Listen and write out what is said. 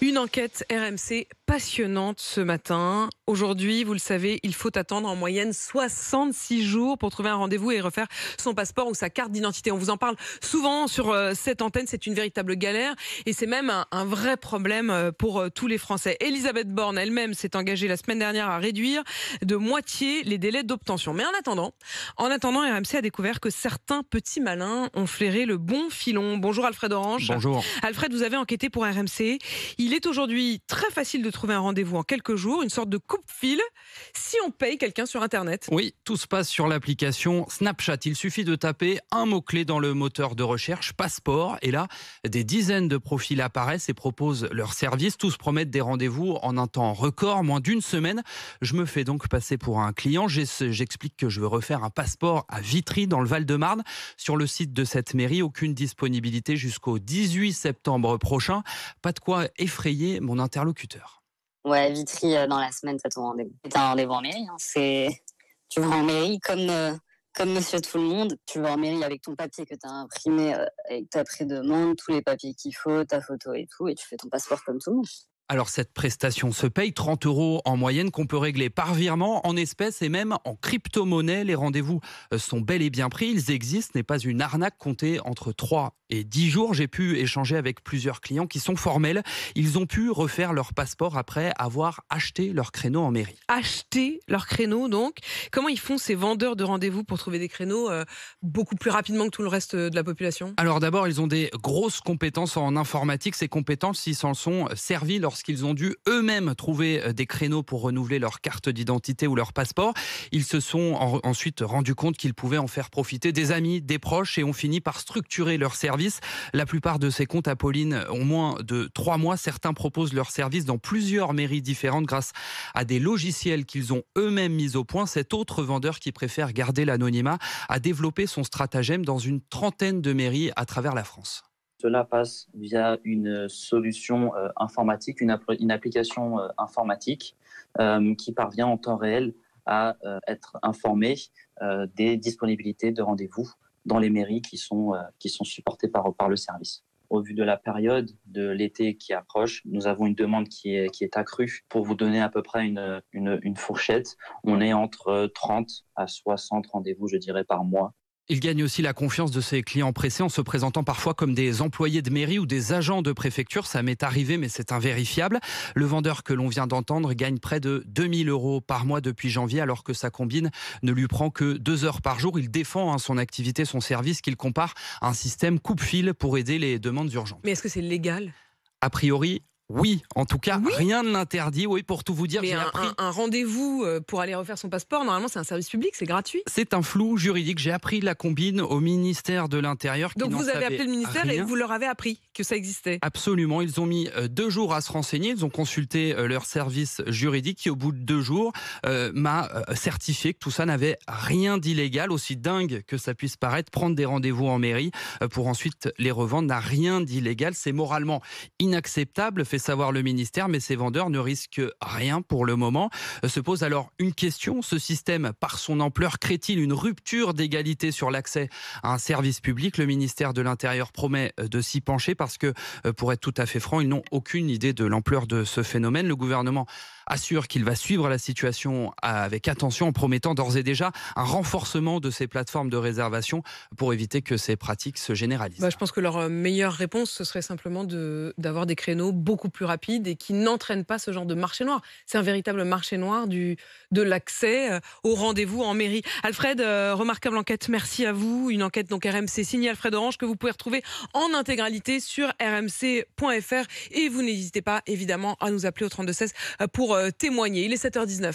Une enquête RMC passionnante ce matin. Aujourd'hui, vous le savez, il faut attendre en moyenne 66 jours pour trouver un rendez-vous et refaire son passeport ou sa carte d'identité. On vous en parle souvent sur cette antenne, c'est une véritable galère et c'est même un vrai problème pour tous les Français. Elisabeth Borne elle-même s'est engagée la semaine dernière à réduire de moitié les délais d'obtention. Mais en attendant, RMC a découvert que certains petits malins ont flairé le bon filon. Bonjour Alfred Orange. Bonjour. Alfred, vous avez enquêté pour RMC. Il est aujourd'hui très facile de trouver un rendez-vous en quelques jours, une sorte de coupe-fil, si on paye quelqu'un sur Internet. Oui, tout se passe sur l'application Snapchat. Il suffit de taper un mot-clé dans le moteur de recherche, passeport, et là, des dizaines de profils apparaissent et proposent leurs services. Tous promettent des rendez-vous en un temps record, moins d'une semaine. Je me fais donc passer pour un client. J'explique que je veux refaire un passeport à Vitry, dans le Val-de-Marne. Sur le site de cette mairie, aucune disponibilité jusqu'au 18 septembre prochain. Pas de quoi effrayer mon interlocuteur. Ouais, Vitry, dans la semaine, t'as ton rendez-vous. T'as un rendez-vous en mairie. Tu vas en mairie comme monsieur tout le monde. Tu vas en mairie avec ton papier que t'as imprimé, avec ta prédemande, tous les papiers qu'il faut, ta photo et tout, et tu fais ton passeport comme tout le monde. Alors cette prestation se paye 30 € en moyenne qu'on peut régler par virement, en espèces et même en crypto-monnaie. Les rendez-vous sont bel et bien pris, ils existent, ce n'est pas une arnaque comptée entre 3 et 10 jours. J'ai pu échanger avec plusieurs clients qui sont formels. Ils ont pu refaire leur passeport après avoir acheté leur créneau en mairie. Acheter leur créneau donc. Comment ils font ces vendeurs de rendez-vous pour trouver des créneaux beaucoup plus rapidement que tout le reste de la population ? Alors d'abord, ils ont des grosses compétences en informatique. Ces compétences, ils s'en sont servis lorsqu'ils ont dû eux-mêmes trouver des créneaux pour renouveler leur carte d'identité ou leur passeport. Ils se sont ensuite rendus compte qu'ils pouvaient en faire profiter des amis, des proches et ont fini par structurer leur service. La plupart de ces comptes, Apolline, ont moins de 3 mois. Certains proposent leurs services dans plusieurs mairies différentes grâce à des logiciels qu'ils ont eux-mêmes mis au point. Cet autre vendeur qui préfère garder l'anonymat a développé son stratagème dans une trentaine de mairies à travers la France. Cela passe via une solution informatique, une application informatique qui parvient en temps réel à être informée des disponibilités de rendez-vous dans les mairies qui sont supportées par le service. Au vu de la période de l'été qui approche, nous avons une demande qui est accrue. Pour vous donner à peu près une fourchette, on est entre 30 à 60 rendez-vous, je dirais, par mois. Il gagne aussi la confiance de ses clients pressés en se présentant parfois comme des employés de mairie ou des agents de préfecture. Ça m'est arrivé, mais c'est invérifiable. Le vendeur que l'on vient d'entendre gagne près de 2 000 € par mois depuis janvier, alors que sa combine ne lui prend que 2 heures par jour. Il défend son activité, son service, qu'il compare à un système coupe-fil pour aider les demandes urgentes. Mais est-ce que c'est légal ? A priori, oui, en tout cas, Oui. rien ne l'interdit. Oui, pour tout vous dire, Mais j'ai appris... un rendez-vous pour aller refaire son passeport, normalement c'est un service public, c'est gratuit. C'est un flou juridique. J'ai appris la combine au ministère de l'Intérieur. Donc vous avez appelé le ministère rien. et vous leur avez appris que ça existait. Absolument, ils ont mis 2 jours à se renseigner, ils ont consulté leur service juridique qui au bout de 2 jours m'a certifié que tout ça n'avait rien d'illégal, aussi dingue que ça puisse paraître. Prendre des rendez-vous en mairie pour ensuite les revendre n'a rien d'illégal, c'est moralement inacceptable, fait savoir le ministère, mais ces vendeurs ne risquent rien pour le moment. Se pose alors une question, ce système par son ampleur crée-t-il une rupture d'égalité sur l'accès à un service public ? Le ministère de l'Intérieur promet de s'y pencher parce que, pour être tout à fait franc, ils n'ont aucune idée de l'ampleur de ce phénomène. Le gouvernement assure qu'il va suivre la situation avec attention en promettant d'ores et déjà un renforcement de ces plateformes de réservation pour éviter que ces pratiques se généralisent. Je pense que leur meilleure réponse, ce serait simplement d'avoir des créneaux beaucoup plus rapides et qui n'entraînent pas ce genre de marché noir. C'est un véritable marché noir de l'accès au rendez-vous en mairie. Alfred, remarquable enquête, merci à vous. Une enquête donc RMC signée Alfred Orange que vous pouvez retrouver en intégralité sur rmc.fr et vous n'hésitez pas évidemment à nous appeler au 32 16 pour témoigner. Il est 7h19.